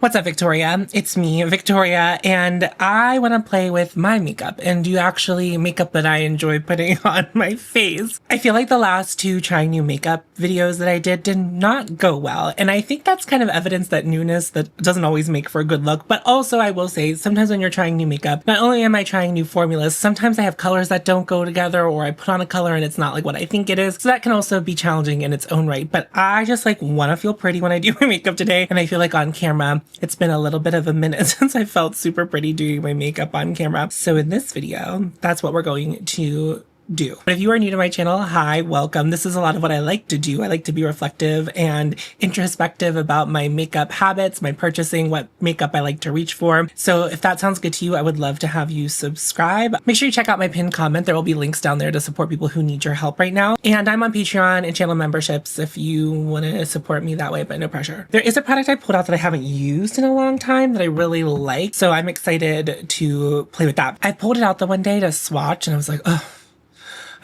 What's up, Victoria? It's me, Victoria, and I want to play with my makeup and do actually makeup that I enjoy putting on my face. I feel like the last two trying new makeup videos that I did not go well, and I think that's kind of evidence that newness that doesn't always make for a good look. But also, I will say, sometimes when you're trying new makeup, not only am I trying new formulas, sometimes I have colors that don't go together, or I put on a color and it's not like what I think it is. So that can also be challenging in its own right. But I just like want to feel pretty when I do my makeup today, and I feel like on camera, it's been a little bit of a minute since I felt super pretty doing my makeup on camera. So in this video, that's what we're going to do. But if you are new to my channel, hi, welcome. This is a lot of what I like to do. I like to be reflective and introspective about my makeup habits, my purchasing, what makeup I like to reach for. So if that sounds good to you, I would love to have you subscribe. Make sure you check out my pinned comment. There will be links down there to support people who need your help right now. And I'm on Patreon and channel memberships if you want to support me that way, but no pressure. There is a product I pulled out that I haven't used in a long time that I really like. So I'm excited to play with that. I pulled it out the one day to swatch and I was like, oh,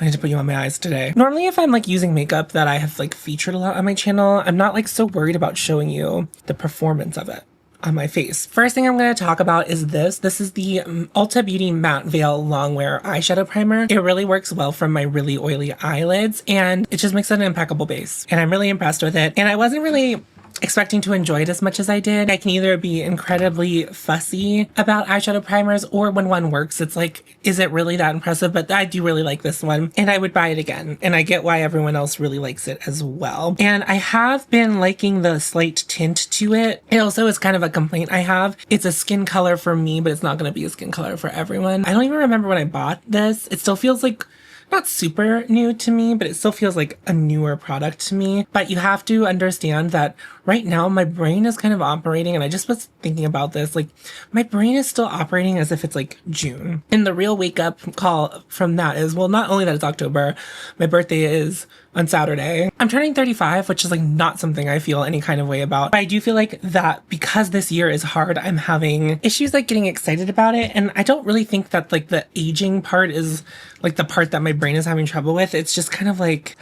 I need to put you on my eyes today. Normally, if I'm like using makeup that I have like featured a lot on my channel, I'm not like so worried about showing you the performance of it on my face. First thing I'm going to talk about is this. This is the Ulta Beauty Matte Veil Longwear Eyeshadow Primer. It really works well from my really oily eyelids and it just makes it an impeccable base. And I'm really impressed with it. And I wasn't really expecting to enjoy it as much as I did. I can either be incredibly fussy about eyeshadow primers, or when one works, it's like, is it really that impressive? But I do really like this one and I would buy it again. And I get why everyone else really likes it as well. And I have been liking the slight tint to it. It also is kind of a complaint I have. It's a skin color for me, but it's not going to be a skin color for everyone. I don't even remember when I bought this. It still feels like not super new to me, but it still feels like a newer product to me. But you have to understand that right now my brain is kind of operating, and I just was thinking about this, like my brain is still operating as if it's like June. And the real wake up call from that is, well, not only that it's October, my birthday is on Saturday. I'm turning 35, which is like not something I feel any kind of way about. But I do feel like that because this year is hard, I'm having issues like getting excited about it. And I don't really think that like the aging part is like the part that my brain is having trouble with. It's just kind of like,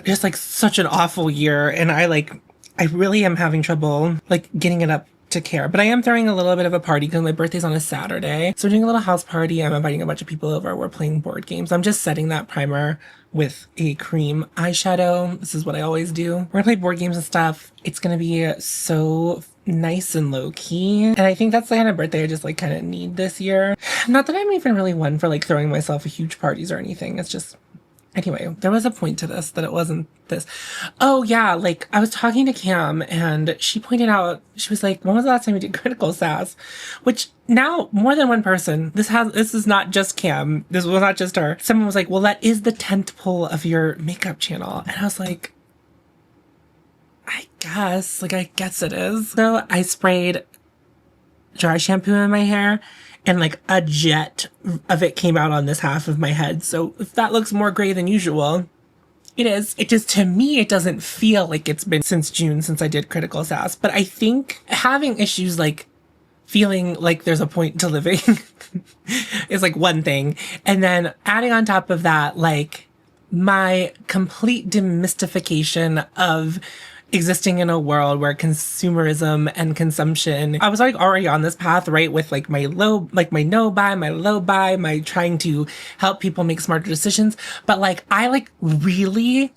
just like such an awful year. And I really am having trouble like getting it up to care. But I am throwing a little bit of a party because my birthday's on a Saturday. So we're doing a little house party. I'm inviting a bunch of people over. We're playing board games. I'm just setting that primer with a cream eyeshadow. This is what I always do. We're gonna play board games and stuff. It's gonna be so nice and low key. And I think that's the kind of birthday I just like kind of need this year. Not that I'm even really one for like throwing myself huge parties or anything. It's just, anyway, there was a point to this that it wasn't this. Oh yeah, like I was talking to Cam and she pointed out, she was like, when was the last time you did critical sass? Which now more than one person, this is not just Cam. This was not just her. Someone was like, well, that is the 10th pull of your makeup channel. And I was like, I guess it is. So I sprayed dry shampoo in my hair and like a jet of it came out on this half of my head. So if that looks more gray than usual, it is. It just, to me, it doesn't feel like it's been since June since I did critical sass. But I think having issues like feeling like there's a point to living is like one thing. And then adding on top of that, like my complete demystification of existing in a world where consumerism and consumption, I was like already on this path, right? With like my no buy, my low buy, my trying to help people make smarter decisions. But like, I like really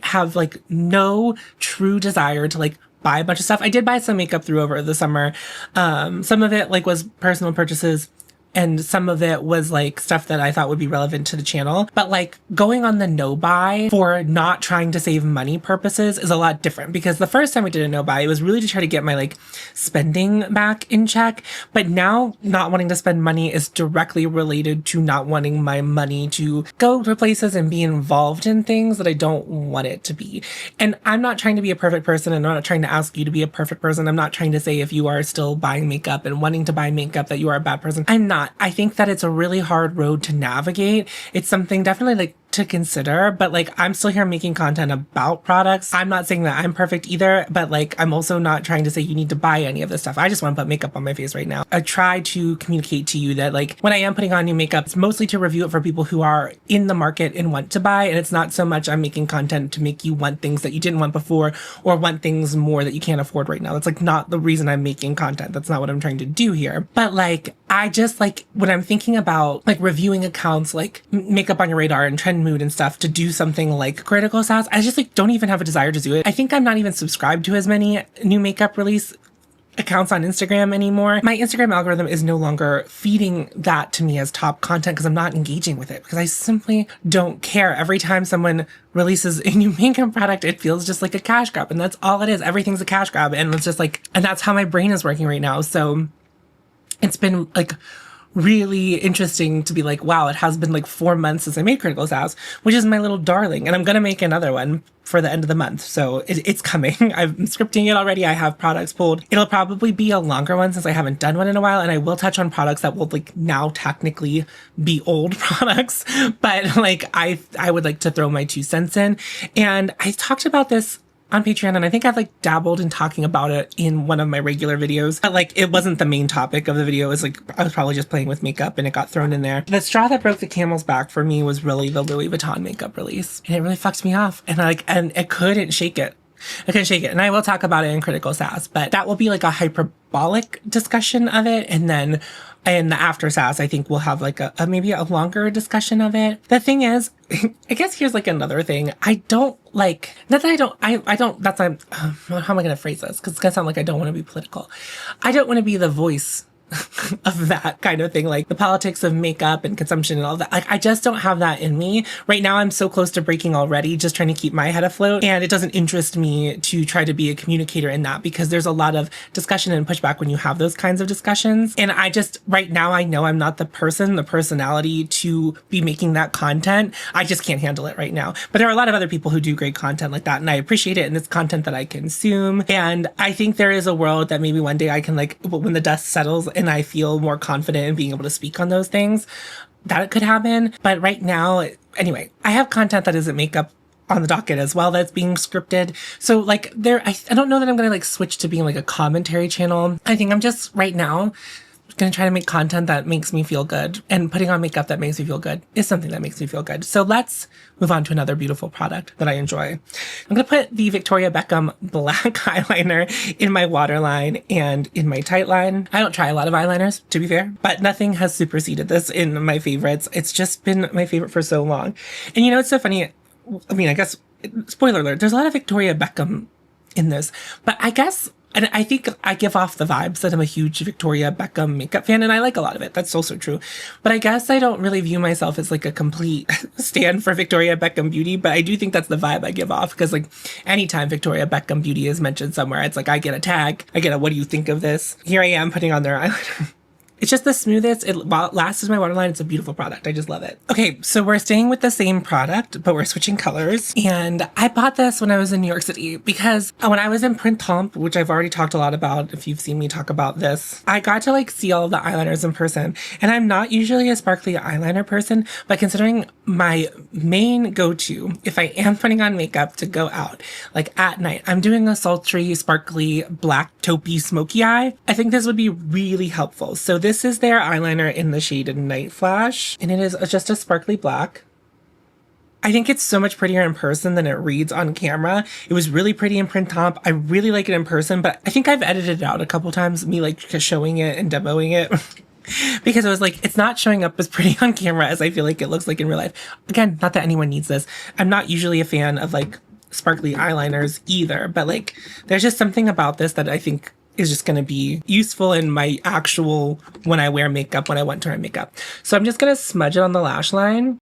have like no true desire to like buy a bunch of stuff. I did buy some makeup through over the summer. Some of it like was personal purchases, and some of it was like stuff that I thought would be relevant to the channel. But like going on the no buy for not trying to save money purposes is a lot different, because the first time we did a no buy, it was really to try to get my like spending back in check. But now not wanting to spend money is directly related to not wanting my money to go to places and be involved in things that I don't want it to be. And I'm not trying to be a perfect person, and I'm not trying to ask you to be a perfect person. I'm not trying to say if you are still buying makeup and wanting to buy makeup that you are a bad person. I'm not. I think that it's a really hard road to navigate. It's something definitely like to consider, but like I'm still here making content about products. I'm not saying that I'm perfect either, but like I'm also not trying to say you need to buy any of this stuff. I just want to put makeup on my face right now. I try to communicate to you that like when I am putting on new makeup, it's mostly to review it for people who are in the market and want to buy, and it's not so much I'm making content to make you want things that you didn't want before or want things more that you can't afford right now. That's like not the reason I'm making content. That's not what I'm trying to do here. But like I just like when I'm thinking about like reviewing accounts like Makeup on Your Radar and Trend Mood and stuff to do something like Critical Sass, I just like don't even have a desire to do it. I think I'm not even subscribed to as many new makeup release accounts on Instagram anymore. My Instagram algorithm is no longer feeding that to me as top content because I'm not engaging with it because I simply don't care. Every time someone releases a new makeup product, it feels just like a cash grab, and that's all it is. Everything's a cash grab, and it's just like, and that's how my brain is working right now. So it's been like really interesting to be like, wow, it has been like 4 months since I made Critical Sass, which is my little darling. And I'm going to make another one for the end of the month. So it's coming. I'm scripting it already. I have products pulled. It'll probably be a longer one since I haven't done one in a while. And I will touch on products that will like now technically be old products. But like I would like to throw my 2 cents in. And I talked about this on Patreon, and I think I've like dabbled in talking about it in one of my regular videos, but like it wasn't the main topic of the video. It was like I was probably just playing with makeup and it got thrown in there. The straw that broke the camel's back for me was really the Louis Vuitton makeup release, and it really fucked me off, and I couldn't shake it. I couldn't shake it, and I will talk about it in Critical Sass, but that will be like a hyperbolic discussion of it, and then in the after Sass, I think we'll have like a maybe a longer discussion of it. The thing is, I guess here's like another thing. I don't like, not that I don't, that's not, how am I going to phrase this? Because it's going to sound like I don't want to be political. I don't want to be the voice of that kind of thing, like the politics of makeup and consumption and all that. Like I just don't have that in me. Right now I'm so close to breaking already, just trying to keep my head afloat. And it doesn't interest me to try to be a communicator in that because there's a lot of discussion and pushback when you have those kinds of discussions. And I just, right now I know I'm not the personality to be making that content. I just can't handle it right now. But there are a lot of other people who do great content like that, and I appreciate it, and it's content that I consume. And I think there is a world that maybe one day I can, like, when the dust settles and I feel more confident in being able to speak on those things, that could happen. But right now, anyway, I have content that isn't makeup on the docket as well that's being scripted. So like I don't know that I'm going to like switch to being like a commentary channel. I think I'm just right now going to try to make content that makes me feel good, and putting on makeup that makes me feel good is something that makes me feel good. So let's move on to another beautiful product that I enjoy. I'm going to put the Victoria Beckham black eyeliner in my waterline and in my tight line. I don't try a lot of eyeliners, to be fair, but nothing has superseded this in my favorites. It's just been my favorite for so long. And you know, it's so funny. I mean, I guess, spoiler alert, there's a lot of Victoria Beckham in this, but I guess, and I think I give off the vibes that I'm a huge Victoria Beckham makeup fan, and I like a lot of it. That's also true. But I guess I don't really view myself as like a complete stand for Victoria Beckham beauty, but I do think that's the vibe I give off, because like anytime Victoria Beckham beauty is mentioned somewhere, it's like I get a tag, I get a what do you think of this? Here I am putting on their eyeliner. It's just the smoothest. While it lasts as my waterline, it's a beautiful product. I just love it. Okay, so we're staying with the same product, but we're switching colors. And I bought this when I was in New York City because when I was in Plump, which I've already talked a lot about, if you've seen me talk about this, I got to like see all of the eyeliners in person. And I'm not usually a sparkly eyeliner person, but considering my main go-to, if I am putting on makeup to go out, like at night, I'm doing a sultry, sparkly, black, taupey, smoky eye, I think this would be really helpful. So this is their eyeliner in the shade Night Flash, and it is just a sparkly black. I think it's so much prettier in person than it reads on camera. It was really pretty in print top. I really like it in person, but I think I've edited it out a couple times, me like showing it and demoing it. Because I was like, it's not showing up as pretty on camera as I feel like it looks like in real life. Again, not that anyone needs this. I'm not usually a fan of like sparkly eyeliners either, but like there's just something about this that I think is just going to be useful in my actual, when I wear makeup, when I want to wear makeup. So I'm just going to smudge it on the lash line.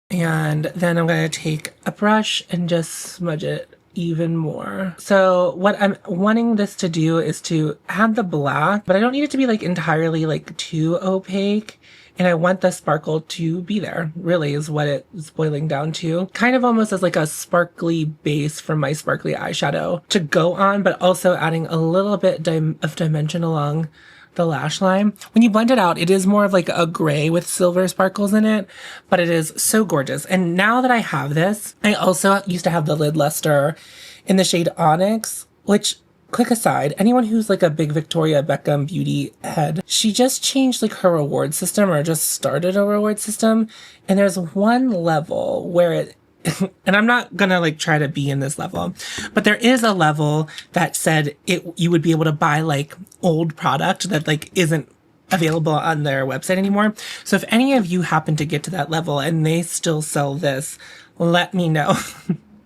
And then I'm going to take a brush and just smudge it even more. So what I'm wanting this to do is to add the black, but I don't need it to be like entirely like too opaque. And I want the sparkle to be there, really, is what it's boiling down to. Kind of almost as like a sparkly base from my sparkly eyeshadow to go on, but also adding a little bit of dimension along the lash line. When you blend it out, it is more of like a gray with silver sparkles in it, but it is so gorgeous. And now that I have this, I also used to have the lid luster in the shade Onyx, which, quick aside, anyone who's like a big Victoria Beckham beauty head, she just changed like her reward system, or just started a reward system. And there's one level where it, and I'm not gonna like try to be in this level, but there is a level that said you would be able to buy like old product that like isn't available on their website anymore. So if any of you happen to get to that level and they still sell this, let me know.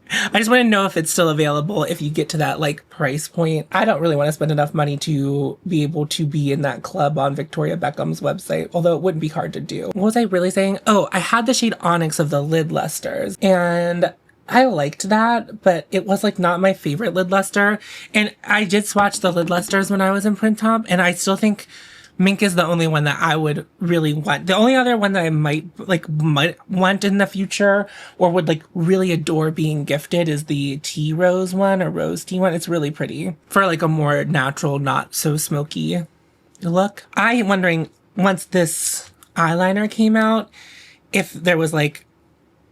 I just want to know if it's still available if you get to that like price point. I don't really want to spend enough money to be able to be in that club on Victoria Beckham's website, although it wouldn't be hard to do. What was I really saying? Oh, I had the shade Onyx of the lid lusters, and I liked that, but it was like not my favorite lid luster. And I did swatch the lid lusters when I was in Print Top, and I still think Mink is the only one that I would really want. The only other one that I might want in the future, or would like really adore being gifted, is the tea rose one, or rose tea one. It's really pretty for like a more natural, not so smoky look. I'm wondering, once this eyeliner came out, if there was like,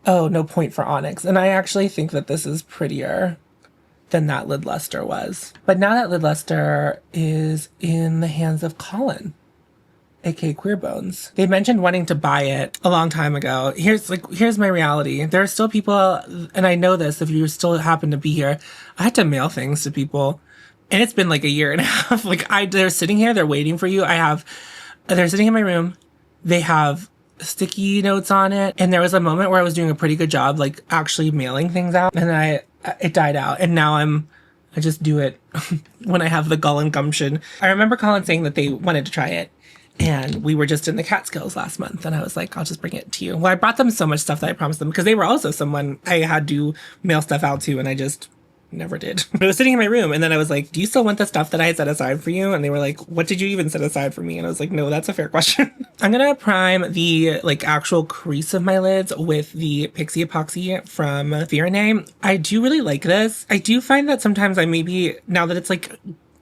oh, no point for Onyx. And I actually think that this is prettier than that lid luster was. But now that lid luster is in the hands of Colin, aka Queer Bones. They mentioned wanting to buy it a long time ago. Here's my reality. There are still people, and I know this if you still happen to be here, I had to mail things to people, and it's been like a year and a half. Like they're sitting here, they're waiting for you. They're sitting in my room. They have sticky notes on it. And there was a moment where I was doing a pretty good job, like actually mailing things out. And then it died out. And now I just do it when I have the gall and gumption. I remember Colin saying that they wanted to try it. And we were just in the Catskills last month. And I was like, I'll just bring it to you. Well, I brought them so much stuff that I promised them, because they were also someone I had to mail stuff out to. And I just never did. I was sitting in my room, and then I was like, do you still want the stuff that I had set aside for you? And they were like, what did you even set aside for me? And I was like, no, that's a fair question. I'm gonna prime the like actual crease of my lids with the Pixie Epoxy from Firenze. I do really like this. I do find that sometimes now that it's like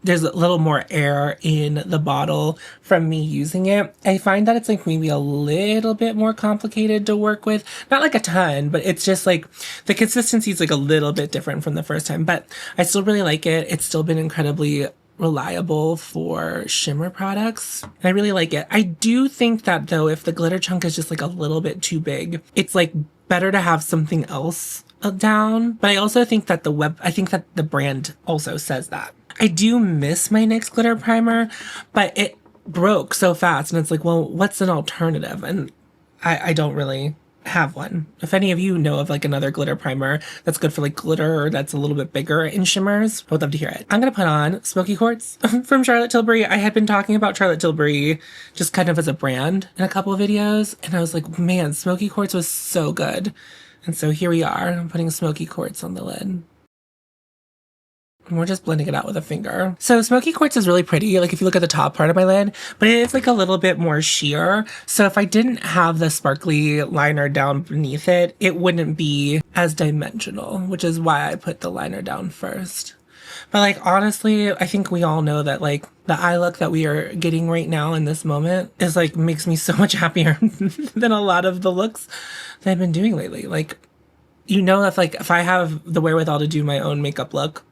there's a little more air in the bottle from me using it, I find that it's like maybe a little bit more complicated to work with. Not like a ton, but it's just like the consistency is like a little bit different from the first time, but I still really like it. It's still been incredibly reliable for shimmer products, and I really like it. I do think that though, if the glitter chunk is just like a little bit too big, it's like better to have something else down. But I also think that the brand also says that. I do miss my NYX glitter primer, but it broke so fast, and it's like, well, what's an alternative? And I don't really have one. If any of you know of like another glitter primer that's good for like glitter, or that's a little bit bigger in shimmers, I would love to hear it. I'm gonna put on Smoky Quartz from Charlotte Tilbury. I had been talking about Charlotte Tilbury just kind of as a brand in a couple of videos, and I was like, man, Smoky Quartz was so good. And so here we are. I'm putting Smoky Quartz on the lid. And we're just blending it out with a finger. So Smoky Quartz is really pretty, like if you look at the top part of my lid, but it is like a little bit more sheer. So if I didn't have the sparkly liner down beneath it, it wouldn't be as dimensional, which is why I put the liner down first. But like, honestly, I think we all know that like the eye look that we are getting right now in this moment is like, makes me so much happier than a lot of the looks that I've been doing lately. Like, you know, if I have the wherewithal to do my own makeup look,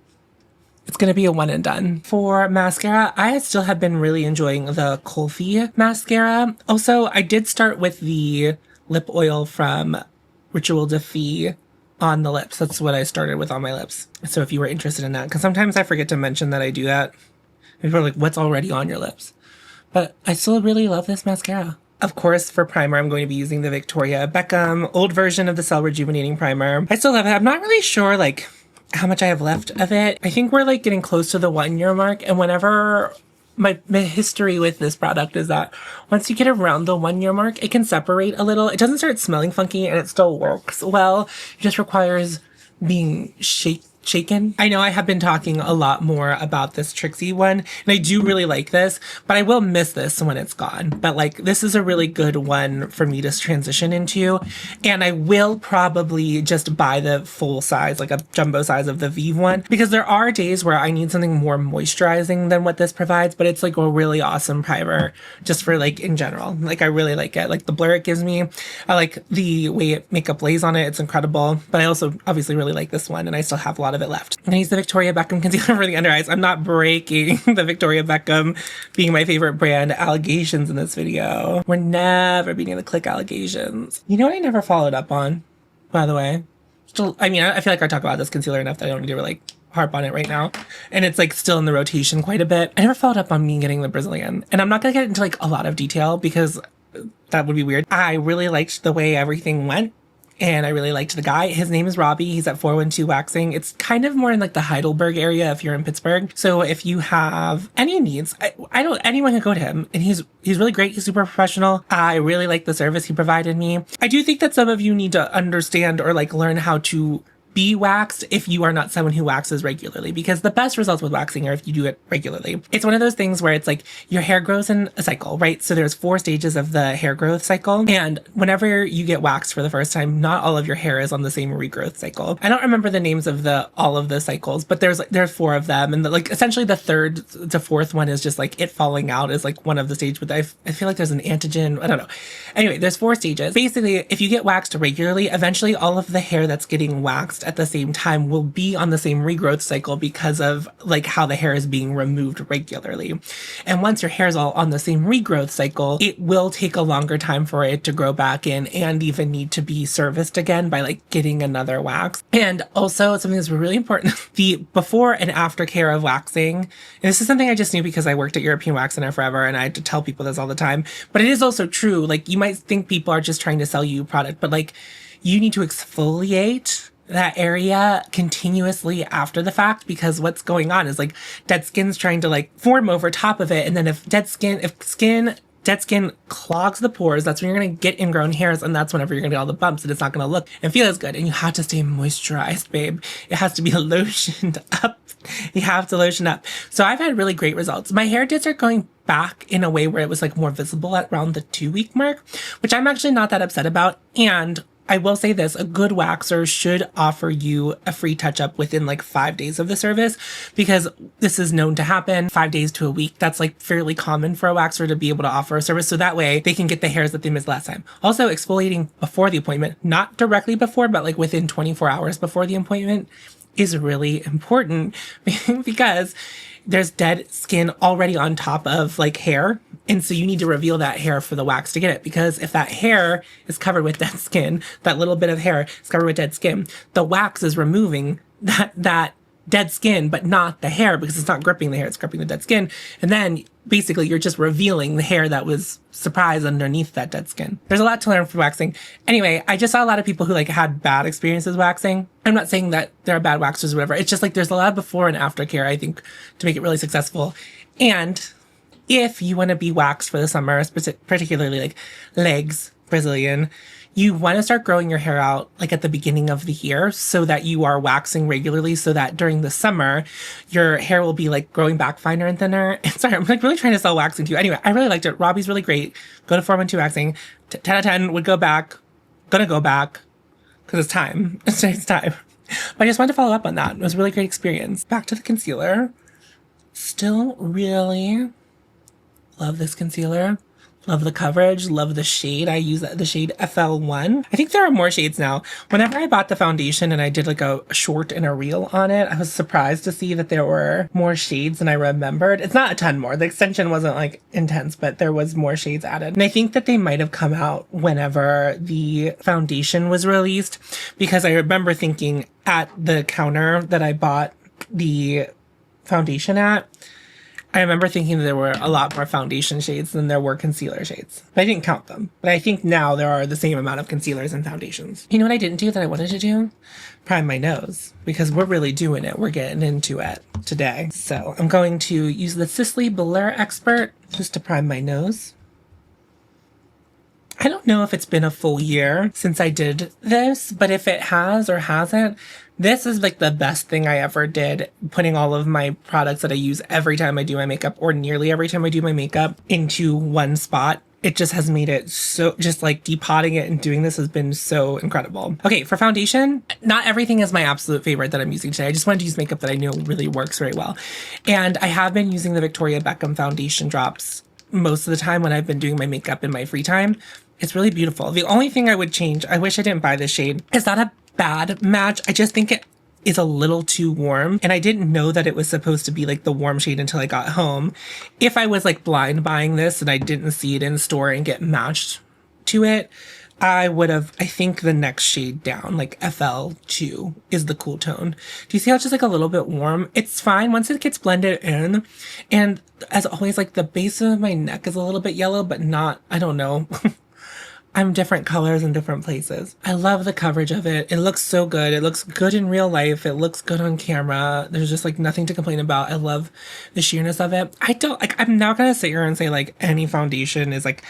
it's going to be a one and done. For mascara, I still have been really enjoying the Kulfi mascara. Also, I did start with the lip oil from Rituel de Fille on the lips. That's what I started with on my lips. So if you were interested in that, because sometimes I forget to mention that I do that. People are like, what's already on your lips? But I still really love this mascara. Of course, for primer, I'm going to be using the Victoria Beckham old version of the Cell Rejuvenating Primer. I still love it. I'm not really sure, like, how much I have left of it. I think we're like getting close to the 1 year mark, and whenever my history with this product is that once you get around the 1 year mark, it can separate a little. It doesn't start smelling funky, and it still works well. It just requires being shaken. I know I have been talking a lot more about this Trixie one, and I do really like this, but I will miss this when it's gone. But like, this is a really good one for me to transition into, and I will probably just buy the full size, like a jumbo size of the Vive one, because there are days where I need something more moisturizing than what this provides, but it's like a really awesome primer just for like in general. Like, I really like it. Like the blur it gives me, I like the way makeup lays on it. It's incredible, but I also obviously really like this one, and I still have a lot of it left. I'm gonna use the Victoria Beckham concealer for the under eyes. I'm not breaking the Victoria Beckham being my favorite brand allegations in this video. We're never being able to click allegations. You know what I never followed up on, by the way? Still, I mean, I feel like I talk about this concealer enough that I don't need to like harp on it right now. And it's like still in the rotation quite a bit. I never followed up on me getting the Brazilian. And I'm not gonna get into like a lot of detail because that would be weird. I really liked the way everything went. And I really liked the guy. His name is Robbie. He's at 412 Waxing. It's kind of more in like the Heidelberg area if you're in Pittsburgh. So if you have any needs, anyone can go to him. And he's really great. He's super professional. I really like the service he provided me. I do think that some of you need to understand or like learn how to be waxed if you are not someone who waxes regularly, because the best results with waxing are if you do it regularly. It's one of those things where it's like your hair grows in a cycle, right? So there's 4 stages of the hair growth cycle. And whenever you get waxed for the first time, not all of your hair is on the same regrowth cycle. I don't remember the names of all of the cycles, but there's 4 of them. And like essentially the 3rd to 4th one is just like it falling out is like one of the stages, but I feel like there's an antigen. I don't know. Anyway, there's 4 stages. Basically, if you get waxed regularly, eventually all of the hair that's getting waxed at the same time will be on the same regrowth cycle because of like how the hair is being removed regularly. And once your hair is all on the same regrowth cycle, it will take a longer time for it to grow back in and even need to be serviced again by like getting another wax. And also something that's really important, the before and after care of waxing. And this is something I just knew because I worked at European Wax Center forever and I had to tell people this all the time, but it is also true. Like, you might think people are just trying to sell you product, but like, you need to exfoliate that area continuously after the fact, because what's going on is like dead skin's trying to like form over top of it. And then if dead skin clogs the pores, that's when you're going to get ingrown hairs, and that's whenever you're going to get all the bumps, and it's not going to look and feel as good. And you have to stay moisturized, babe. It has to be lotioned up. You have to lotion up. So I've had really great results. My hair did start going back in a way where it was like more visible at around the 2-week mark, which I'm actually not that upset about. And I will say this, a good waxer should offer you a free touch-up within like 5 days of the service, because this is known to happen 5 days to a week. That's like fairly common for a waxer to be able to offer a service, so that way they can get the hairs that they missed last time. Also, exfoliating before the appointment, not directly before, but like within 24 hours before the appointment is really important because there's dead skin already on top of like hair. And so you need to reveal that hair for the wax to get it, because if that hair is covered with dead skin, that little bit of hair is covered with dead skin, the wax is removing that dead skin, but not the hair, because it's not gripping the hair, it's gripping the dead skin. And then basically you're just revealing the hair that was surprised underneath that dead skin. There's a lot to learn from waxing. Anyway, I just saw a lot of people who like had bad experiences waxing. I'm not saying that there are bad waxers or whatever. It's just like there's a lot of before and after care, I think, to make it really successful. And if you want to be waxed for the summer, particularly like legs, Brazilian, you want to start growing your hair out like at the beginning of the year, so that you are waxing regularly, so that during the summer, your hair will be like growing back finer and thinner. And sorry, I'm like really trying to sell waxing to you. Anyway, I really liked it. Robbie's really great. Go to 412 Waxing. 10 out of 10 would go back. Gonna go back because it's time. It's time. But I just wanted to follow up on that. It was a really great experience. Back to the concealer. Still really love this concealer. Love the coverage, love the shade. I use the shade FL1. I think there are more shades now. Whenever I bought the foundation and I did like a short and a reel on it, I was surprised to see that there were more shades than I remembered. It's not a ton more. The extension wasn't like intense, but there was more shades added. And I think that they might have come out whenever the foundation was released, because I remember thinking at the counter that I bought the foundation at, I remember thinking that there were a lot more foundation shades than there were concealer shades. But I didn't count them. But I think now there are the same amount of concealers and foundations. You know what I didn't do that I wanted to do? Prime my nose. Because we're really doing it. We're getting into it today. So I'm going to use the Sisley Blur Expert just to prime my nose. I don't know if it's been a full year since I did this, but if it has or hasn't, this is like the best thing I ever did, putting all of my products that I use every time I do my makeup, or nearly every time I do my makeup, into one spot. It just has made it so, just like depotting it and doing this has been so incredible. Okay, for foundation, not everything is my absolute favorite that I'm using today. I just wanted to use makeup that I know really works very well. And I have been using the Victoria Beckham foundation drops most of the time when I've been doing my makeup in my free time. It's really beautiful. The only thing I would change, I wish I didn't buy this shade. It's not a bad match. I just think it is a little too warm. And I didn't know that it was supposed to be like the warm shade until I got home. If I was like blind buying this and I didn't see it in store and get matched to it, I would have, I think the next shade down, like FL2 is the cool tone. Do you see how it's just like a little bit warm? It's fine once it gets blended in. And as always, like the base of my neck is a little bit yellow, but not, I don't know. I'm different colors in different places. I love the coverage of it. It looks so good. It looks good in real life. It looks good on camera. There's just like nothing to complain about. I love the sheerness of it. I don't like, I'm not gonna sit here and say like any foundation is like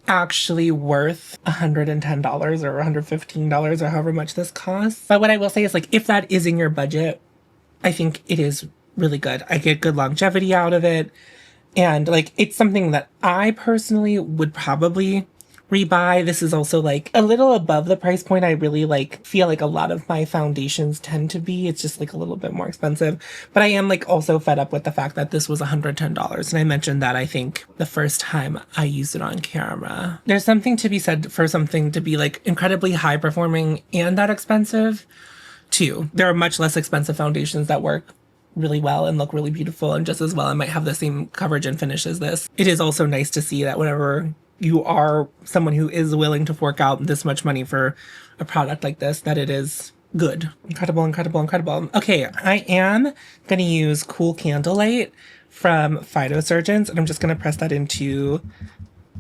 actually worth $110 or $115 or however much this costs. But what I will say is like, if that is in your budget, I think it is really good. I get good longevity out of it. And like, it's something that I personally would probably rebuy. This is also like a little above the price point I really like feel like a lot of my foundations tend to be. It's just like a little bit more expensive, but I am like also fed up with the fact that this was $110. And I mentioned that I think the first time I used it on camera. There's something to be said for something to be like incredibly high performing and that expensive too. There are much less expensive foundations that work really well and look really beautiful and just as well and might have the same coverage and finish as this. It is also nice to see that whenever you are someone who is willing to fork out this much money for a product like this, that it is good. Incredible, incredible, incredible. Okay, I am going to use Cool Candlelight from Phytosurgence, and I'm just going to press that into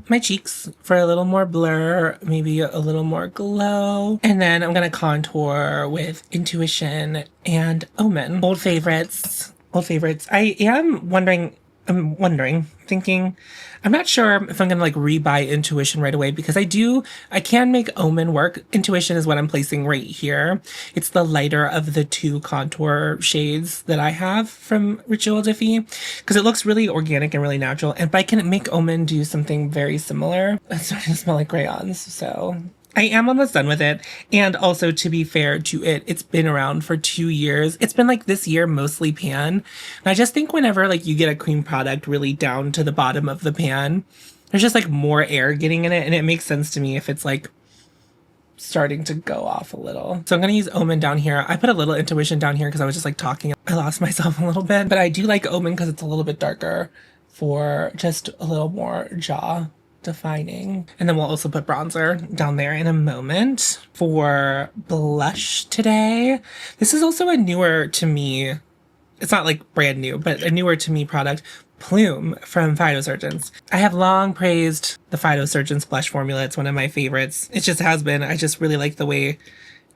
my cheeks for a little more blur, maybe a little more glow. And then I'm going to contour with Intuition and Omen. Old favorites. I am thinking, I'm not sure if I'm going to like rebuy Intuition right away because I can make Omen work. Intuition is what I'm placing right here. It's the lighter of the two contour shades that I have from Ritual Diffie because it looks really organic and really natural. And but I can make Omen do something very similar. It's starting to smell like crayons, so I am almost done with it. And also, to be fair to it, it's been around for 2 years. It's been like this year, mostly pan. And I just think whenever like you get a cream product really down to the bottom of the pan, there's just like more air getting in it. And it makes sense to me if it's like starting to go off a little. So I'm going to use Omen down here. I put a little Intuition down here because I was just like talking. I lost myself a little bit, but I do like Omen because it's a little bit darker for just a little more jaw defining. And then we'll also put bronzer down there in a moment. For blush today, this is also a newer to me, it's not like brand new, but a newer to me product, Plume from Phytosurgence. I have long praised the Phytosurgence blush formula. It's one of my favorites. It just has been. I just really like the way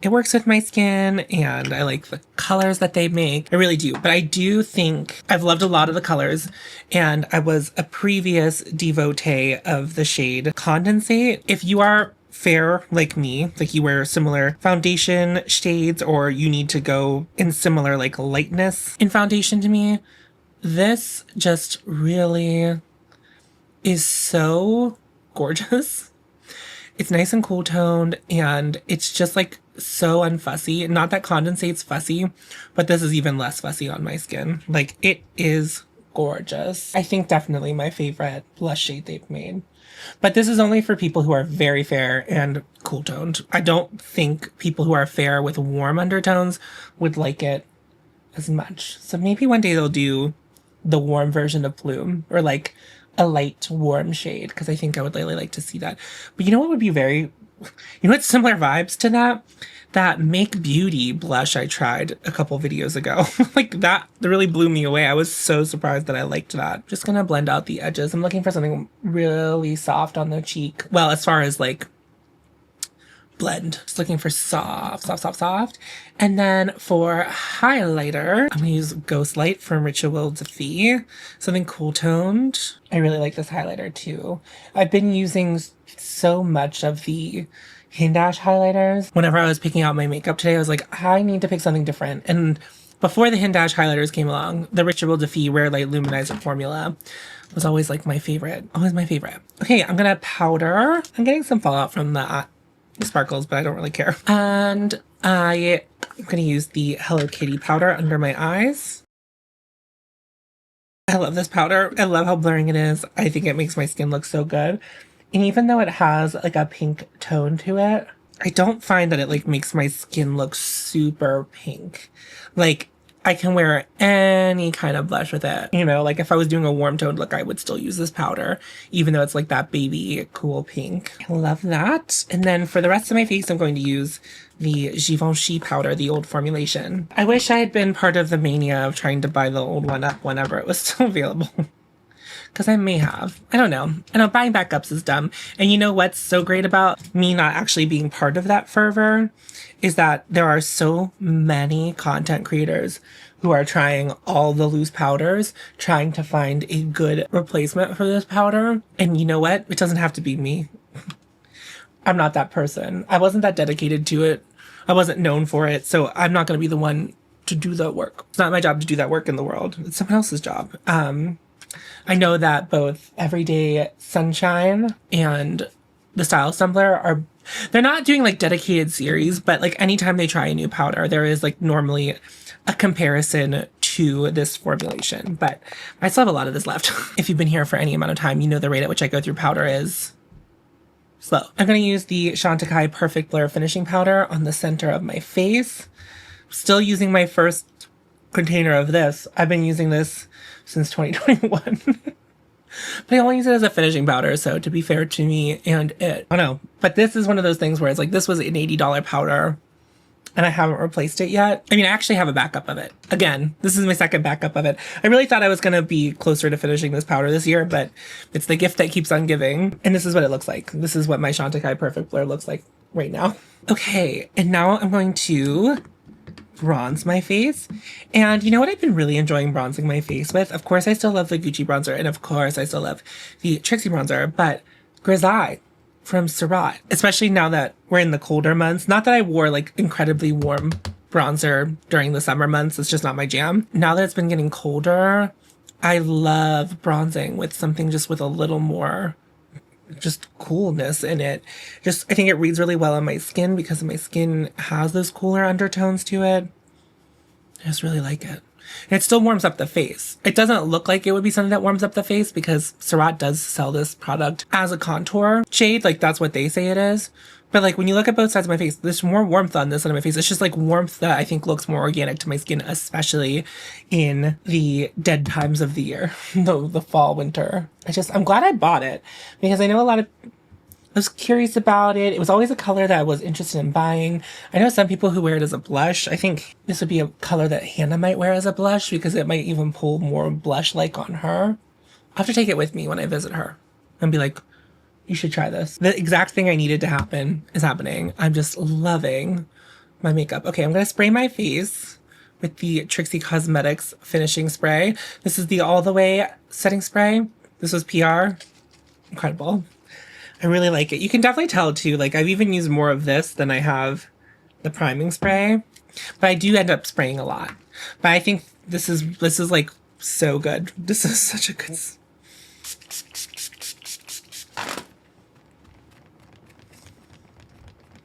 it works with my skin and I like the colors that they make. I really do. But I do think I've loved a lot of the colors and I was a previous devotee of the shade Condensate. If you are fair like me, like you wear similar foundation shades or you need to go in similar like lightness in foundation to me, this just really is so gorgeous. It's nice and cool toned and it's just like so unfussy. Not that Condensate's fussy, but this is even less fussy on my skin. Like it is gorgeous. I think definitely my favorite blush shade they've made. But this is only for people who are very fair and cool toned. I don't think people who are fair with warm undertones would like it as much. So maybe one day they'll do the warm version of Plume or like a light warm shade because I think I would really like to see that. But you know what would be what's similar vibes to that? That Make Beauty blush I tried a couple videos ago. Like that really blew me away. I was so surprised that I liked that. Just gonna blend out the edges. I'm looking for something really soft on the cheek. Well, as far as like blend. Just looking for soft, soft, soft, soft. And then for highlighter, I'm gonna use Ghost Light from Ritual Defy. Something cool toned. I really like this highlighter too. I've been using so much of the Hindash highlighters. Whenever I was picking out my makeup today, I was like, I need to pick something different. And before the Hindash highlighters came along, the Ritual Defy Rare Light Luminizer formula was always like my favorite. Always my favorite. Okay, I'm gonna powder. I'm getting some fallout from the sparkles, but I don't really care. And I'm gonna use the Hello Kitty powder under my eyes. I love this powder. I love how blurring it is. I think it makes my skin look so good. And even though it has like a pink tone to it, I don't find that it like makes my skin look super pink. Like I can wear any kind of blush with it. You know, like if I was doing a warm toned look, I would still use this powder, even though it's like that baby cool pink. I love that. And then for the rest of my face, I'm going to use the Givenchy powder, the old formulation. I wish I had been part of the mania of trying to buy the old one up whenever it was still available. Because I may have. I don't know. I know buying backups is dumb. And you know what's so great about me not actually being part of that fervor is that there are so many content creators who are trying all the loose powders, trying to find a good replacement for this powder. And you know what? It doesn't have to be me. I'm not that person. I wasn't that dedicated to it. I wasn't known for it. So I'm not going to be the one to do the work. It's not my job to do that work in the world. It's someone else's job. I know that both Everyday Sunshine and the Style Stumbler they're not doing like dedicated series, but like anytime they try a new powder, there is like normally a comparison to this formulation. But I still have a lot of this left. If you've been here for any amount of time, you know the rate at which I go through powder is slow. I'm going to use the Chantecaille Perfect Blur Finishing Powder on the center of my face. Still using my first container of this. I've been using this since 2021. But I only use it as a finishing powder, so to be fair to me and it. I don't know. But this is one of those things where it's like, this was an $80 powder and I haven't replaced it yet. I mean, I actually have a backup of it. Again, this is my second backup of it. I really thought I was going to be closer to finishing this powder this year, but it's the gift that keeps on giving. And this is what it looks like. This is what my Chantecaille Perfect Blur looks like right now. Okay, and now I'm going to bronze my face. And you know what I've been really enjoying bronzing my face with? Of course, I still love the Gucci bronzer, and of course, I still love the Trixie bronzer, but Grisaille from Surratt, especially now that we're in the colder months. Not that I wore like incredibly warm bronzer during the summer months. It's just not my jam. Now that it's been getting colder, I love bronzing with something just with a little more just coolness in it. I think it reads really well on my skin because my skin has those cooler undertones to it. I just really like it. And it still warms up the face. It doesn't look like it would be something that warms up the face because Surratt does sell this product as a contour shade. Like that's what they say it is. But like when you look at both sides of my face, there's more warmth on this side of my face. It's just like warmth that I think looks more organic to my skin, especially in the dead times of the year, the fall, winter. I'm glad I bought it because I know I was curious about it. It was always a color that I was interested in buying. I know some people who wear it as a blush. I think this would be a color that Hannah might wear as a blush because it might even pull more blush-like on her. I'll have to take it with me when I visit her and be like, you should try this. The exact thing I needed to happen is happening. I'm just loving my makeup. Okay, I'm going to spray my face with the Trixie Cosmetics finishing spray. This is the All the Way setting spray. This was PR. Incredible. I really like it. You can definitely tell too, like I've even used more of this than I have the priming spray, but I do end up spraying a lot. But I think this is like so good. This is such a good.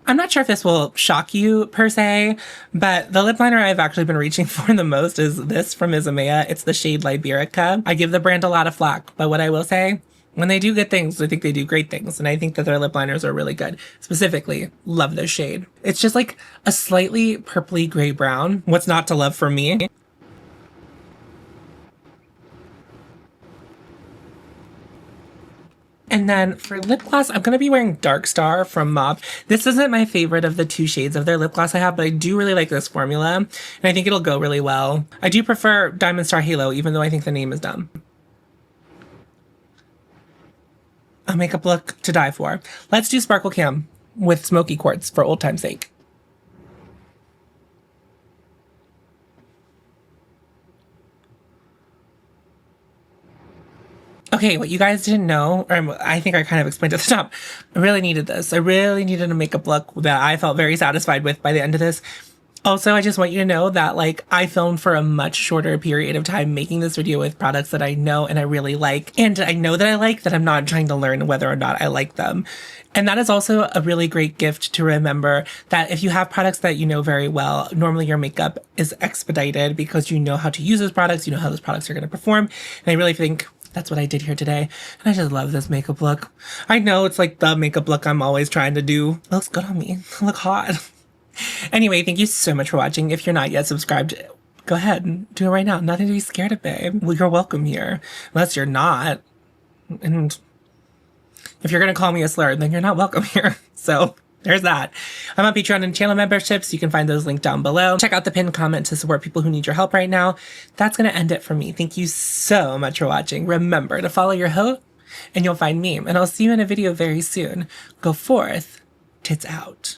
I'm not sure if this will shock you per se, but the lip liner I've actually been reaching for the most is this from Isamaya. It's the shade Liberica. I give the brand a lot of flack, but what I will say, when they do good things, I think they do great things. And I think that their lip liners are really good. Specifically, love this shade. It's just like a slightly purpley gray brown. What's not to love for me? And then for lip gloss, I'm going to be wearing Dark Star from Mauve. This isn't my favorite of the two shades of their lip gloss I have, but I do really like this formula. And I think it'll go really well. I do prefer Diamond Star Halo, even though I think the name is dumb. A makeup look to die for. Let's do Sparkle Cam. with smoky quartz for old time's sake. Okay, what you guys didn't know, or I think I kind of explained at the top, I really needed this. I really needed a makeup look that I felt very satisfied with by the end of this. Also, I just want you to know that, like, I filmed for a much shorter period of time making this video with products that I know and I really like. And I know that I like, that I'm not trying to learn whether or not I like them. And that is also a really great gift to remember, that if you have products that you know very well, normally your makeup is expedited because you know how to use those products, you know how those products are going to perform. And I really think that's what I did here today. And I just love this makeup look. I know it's like the makeup look I'm always trying to do. It looks good on me. I look hot. Anyway, thank you so much for watching. If you're not yet subscribed, go ahead and do it right now. Nothing to be scared of, babe. Well, you're welcome here. Unless you're not. And if you're going to call me a slur, then you're not welcome here. So there's that. I'm on Patreon and channel memberships. You can find those linked down below. Check out the pinned comment to support people who need your help right now. That's going to end it for me. Thank you so much for watching. Remember to follow your hoe and you'll find me. And I'll see you in a video very soon. Go forth. Tits out.